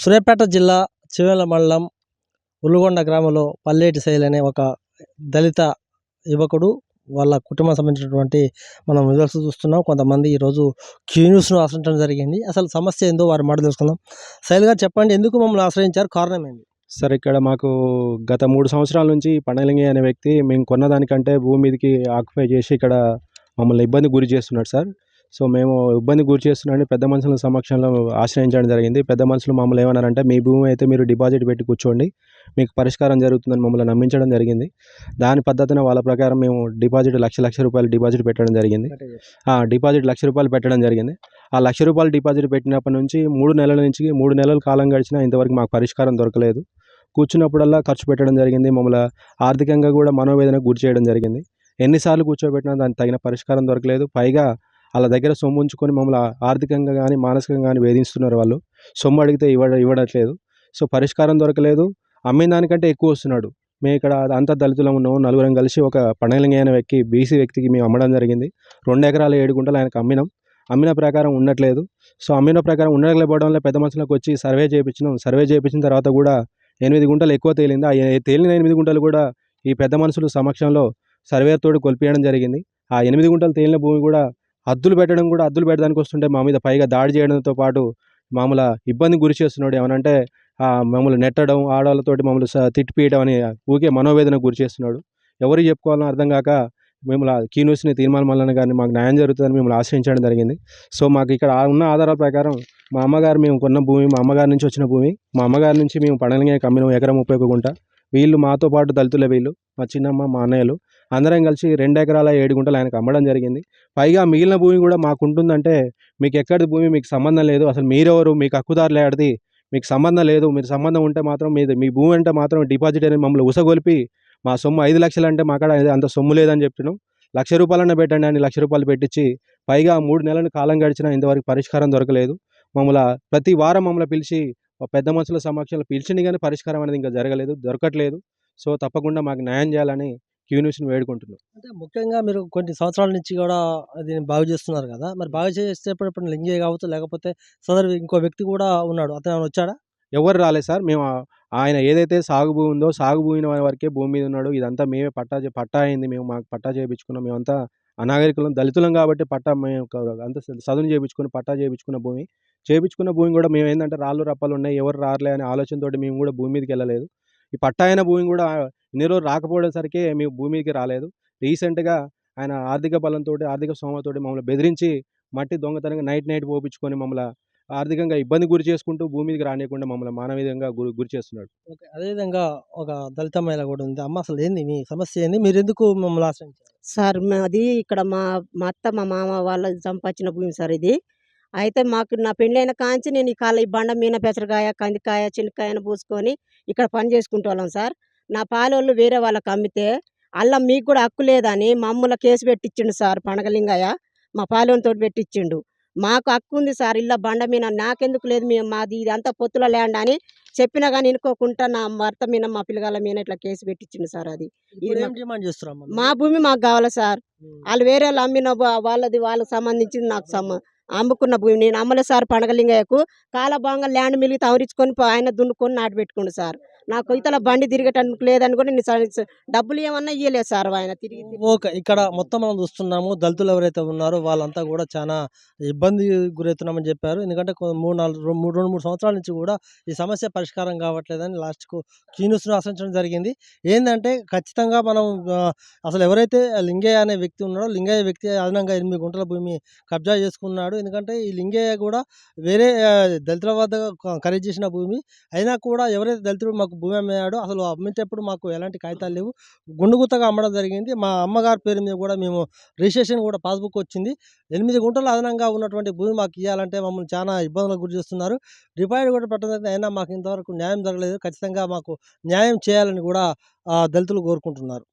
సూర్యాపేట జిల్లా చివెల మండలం ఉల్లుగొండ గ్రామంలో పల్లేటి శైలి అనే ఒక దళిత యువకుడు వాళ్ళ కుటుంబం సంబంధించినటువంటి మనం రిజల్ట్స్ చూస్తున్నాం. కొంతమంది ఈరోజు క్యూ న్యూస్ను ఆశ్రయించడం జరిగింది. అసలు సమస్య ఏందో వారి మాట తెలుసుకుందాం. శైలి గారు చెప్పండి, ఎందుకు మమ్మల్ని ఆశ్రయించారు, కారణం ఏంటి? సార్, ఇక్కడ మాకు గత 3 సంవత్సరాల నుంచి పండగలింగి అనే వ్యక్తి మేము కొన్నదానికంటే భూమి మీదకి ఆక్యుపై చేసి ఇక్కడ మమ్మల్ని ఇబ్బంది గురి చేస్తున్నాడు సార్. సో మేము ఇబ్బంది గురి చేస్తున్నాడని పెద్ద మనుషుల సమక్షంలో ఆశ్రయించడం జరిగింది. పెద్ద మనుషులు మమ్మల్ని ఏమన్నారంటే, మీ భూమి అయితే మీరు డిపాజిట్ పెట్టి కూర్చోండి, మీకు పరిష్కారం జరుగుతుందని మమ్మల్ని నమ్మించడం జరిగింది. దాని పద్ధతిన వాళ్ళ ప్రకారం మేము డిపాజిట్ లక్ష రూపాయలు డిపాజిట్ పెట్టడం జరిగింది. డిపాజిట్ ₹1,00,000 పెట్టడం జరిగింది. ఆ ₹1,00,000 డిపాజిట్ పెట్టినప్పటి నుంచి 3 నెలల కాలం గడిచినా ఇంతవరకు మాకు పరిష్కారం దొరకలేదు. కూర్చున్నప్పుడల్లా ఖర్చు పెట్టడం జరిగింది. మమ్మల్ని ఆర్థికంగా కూడా మనోవేదనకు గురి చేయడం జరిగింది. ఎన్నిసార్లు కూర్చోబెట్టినా దానికి తగిన పరిష్కారం దొరకలేదు. పైగా వాళ్ళ దగ్గర సొమ్ము ఉంచుకొని మమ్మల్ని ఆర్థికంగా కానీ మానసికంగా కానీ వేధిస్తున్నారు. వాళ్ళు సొమ్ము అడిగితే ఇవ్వడట్లేదు. సో పరిష్కారం దొరకలేదు. అమ్మిన దానికంటే ఎక్కువ వస్తున్నాడు. మేము ఇక్కడ అంతా దళితులం ఉన్నాము. నలుగురం కలిసి ఒక పండగలింగి అయిన వ్యక్తి బీసీ వ్యక్తికి మేము అమ్మడం జరిగింది. 2 ఎకరాల 7 గుంటలు ఆయనకు అమ్మిన ప్రకారం ఉండట్లేదు. సో అమ్మిన ప్రకారం ఉండలేకపోవడం వల్ల పెద్ద మనుషులకు వచ్చి సర్వే చేయించిన తర్వాత కూడా 8 గుంటలు ఎక్కువ తేలింది. ఆ తేలిన 8 గుంటలు కూడా ఈ పెద్ద మనుషుల సమక్షంలో సర్వేతోటి కొలిపియడం జరిగింది. ఆ 8 గుంటలు తేలిన భూమి కూడా హద్దులు పెట్టడానికి వస్తుంటే మా మీద పైగా దాడి చేయడంతో పాటు మామూలు ఇబ్బంది గురి చేస్తున్నాడు. ఏమనంటే మమ్మల్ని నెట్టడం, ఆడవాళ్ళతోటి మమ్మల్ని తిట్టిపీయడం అని ఊకే మనోవేదనకు గురి చేస్తున్నాడు. ఎవరికి చెప్పుకోవాలని అర్థం కాక మిమ్మల్ని కీ న్యూస్ని తీర్మానం మల్లన్న గారిని మాకు న్యాయం జరుగుతుందని మిమ్మల్ని ఆశ్రయించడం జరిగింది. సో మాకు ఇక్కడ ఉన్న ఆధారాల ప్రకారం మా అమ్మగారు మేము కొన్న భూమి, మా అమ్మగారి నుంచి వచ్చిన భూమి, మా అమ్మగారి నుంచి మేము పండగలింగి అమ్మిన ఎకరం 31 గుంట. వీళ్ళు మాతో పాటు దళితులే, వీళ్ళు మా చిన్నమ్మ, మా అన్నయ్యలు అందరం కలిసి 2 ఎకరాల 7 గుంటలు ఆయనకు అమ్మడం జరిగింది. పైగా మిగిలిన భూమి కూడా మాకు ఉంటుందంటే, మీకు ఎక్కడిది భూమి, మీకు సంబంధం లేదు, అసలు మీరెవరు, మీకు హక్కుదారులు ఏడిది, మీకు సంబంధం లేదు, మీరు సంబంధం ఉంటే మాత్రం మీ భూమి అంటే మాత్రం డిపాజిట్ అనేది మమ్మల్ని ఉసగొలిపి మా సొమ్ము 5 లక్షలు అంటే మాకాడ అంత సొమ్ము లేదని చెప్పినాం. ₹1,00,000 పెట్టండి అని ₹1,00,000 పెట్టించి పైగా 3 నెలలు కాలం గడిచినా ఇంతవరకు పరిష్కారం దొరకలేదు. మమ్మల్ని ప్రతి వారం మమ్మల్ని పిలిచి పెద్ద మనుషుల సమక్షంలో పిలిచింది కానీ పరిష్కారం అనేది ఇంకా దొరకట్లేదు. సో తప్పకుండా మాకు న్యాయం చేయాలని క్యూ న్యూస్ని వేడుకుంటున్నాం. అంటే ముఖ్యంగా మీరు కొన్ని సంవత్సరాల నుంచి కూడా దీన్ని బాగు చేస్తున్నారు కదా, మరి బాగు చేసేటప్పుడు లింగే కావచ్చు, లేకపోతే సదరు ఇంకో వ్యక్తి కూడా ఉన్నాడు, అతను ఏమైనా వచ్చాడా? ఎవరు రాలేదు సార్. మేము ఆయన ఏదైతే సాగు భూమి ఉందో సాగు భూమి వరకే భూమి మీద ఉన్నాడు. ఇదంతా మేమే పట్టా అయింది. మాకు పట్టా చేయించుకున్నాం. మేమంతా అనాగరికులం, దళితులం కాబట్టి పట్టా మేము అంత సదును చేయించుకున్న భూమి కూడా మేము ఏంటంటే రాళ్ళు రప్పలు ఉన్నాయి, ఎవరు రారలే అనే ఆలోచనతోటి మేము కూడా భూమి మీదకి వెళ్ళలేదు. ఈ పట్టా అయిన భూమి కూడా ఇన్ని రోజులు రాకపోయేసరికి మేము భూమి మీదకి రాలేదు. రీసెంట్గా ఆయన ఆర్థిక స్తోమతతోటి మమ్మల్ని బెదిరించి మట్టి దొంగతనంగా నైట్ పోపించుకొని మమ్మల్ని ఆర్థికంగా ఇబ్బంది గురి చేసుకుంటూ భూమి మీదకి రానియకుండా మమ్మల్ని మానవీయంగా గురి చేస్తున్నాడు. ఓకే. అదేవిధంగా ఒక దళిత మహిళ కూడా ఉంది. అమ్మ, అసలు ఏంది మీ సమస్య ఏంది, మీరు ఎందుకు మమ్మల్ని ఆశ్రయించారు? సార్ మాది ఇక్కడ మా అత్త మా మామ వాళ్ళు సంపాదించిన భూమి సార్ ఇది. అయితే మాకు నా పెళ్ళైన కాంచి నేను ఈ బండ మీన పెసరకాయ, కందికాయ, చిన్నకాయను పూసుకొని ఇక్కడ పని చేసుకుంటోళ్ళం సార్. నా పాలోళ్ళు వేరే వాళ్ళకి అమ్మితే అల్లా మీకు కూడా హక్కు లేదని మమ్మల్ని కేసు పెట్టించిండు సార్. పండగలింగయ్య మా పాలోనితోటి పెట్టించిండు. మాకు హక్కు ఉంది సార్, ఇళ్ళ బండ మీద నాకెందుకు లేదు, మాది ఇదంతా పొత్తుల ల్యాండ్ అని చెప్పినా కానీ వినుకోకుండా నా భర్త మీద మా పిల్లగాళ్ళ మీద ఇట్లా కేసు పెట్టించిండు సార్. అది మా భూమి మాకు కావాలి సార్. వాళ్ళు వేరే వాళ్ళు అమ్మిన వాళ్ళకి సంబంధించింది నాకు అమ్ముకున్న భూమి నేను అమ్మలే సార్. పండగలింగయ్యకు కాలభంగా ల్యాండ్ మిలిగి తవరించుకొని ఆయన దున్నుకొని నాటు పెట్టుకోండి సార్. నాకు ఇతల బండి తిరిగేటందుకు లేదని కూడా నేను డబ్బులు ఏమన్నా ఇవ్వలేదు సార్ ఆయన తిరిగి. ఓకే. ఇక్కడ మొత్తం మనం చూస్తున్నాము, దళితులు ఎవరైతే ఉన్నారో వాళ్ళంతా కూడా చాలా ఇబ్బంది గురవుతున్నామని చెప్పారు. ఎందుకంటే 2-3 సంవత్సరాల నుంచి కూడా ఈ సమస్య పరిష్కారం కావట్లేదని లాస్ట్కు క్యూన్యూస్ను ఆశ్రయించడం జరిగింది. ఏంటంటే ఖచ్చితంగా మనం అసలు ఎవరైతే లింగయ్య అనే వ్యక్తి ఉన్నాడో, లింగయ్య వ్యక్తి అదనంగా 8 గుంటల భూమి కబ్జా చేసుకున్నాడు. ఎందుకంటే ఈ లింగయ్య కూడా వేరే దళితుల వద్ద ఖరీదు చేసిన భూమి అయినా కూడా ఎవరైతే దళితుడు మాకు భూమి అమ్మాడో అసలు అమ్మేటప్పుడు మాకు ఎలాంటి కాగితాలు లేవు, గుండుగుత్తగా అమ్మడం జరిగింది. మా అమ్మగారి పేరు మీద కూడా మేము రిజిస్ట్రేషన్ కూడా పాస్బుక్ వచ్చింది. 8 గుంటలు అదనంగా ఉన్నటువంటి భూమి మాకు ఇవ్వాలంటే మమ్మల్ని చాలా ఇబ్బందులకు గురి చేస్తున్నారు. డిపాజిట్ కూడా పెట్టడం అయినా మాకు ఇంతవరకు న్యాయం జరగలేదు. ఖచ్చితంగా మాకు న్యాయం చేయాలని కూడా దళితులు కోరుకుంటున్నారు.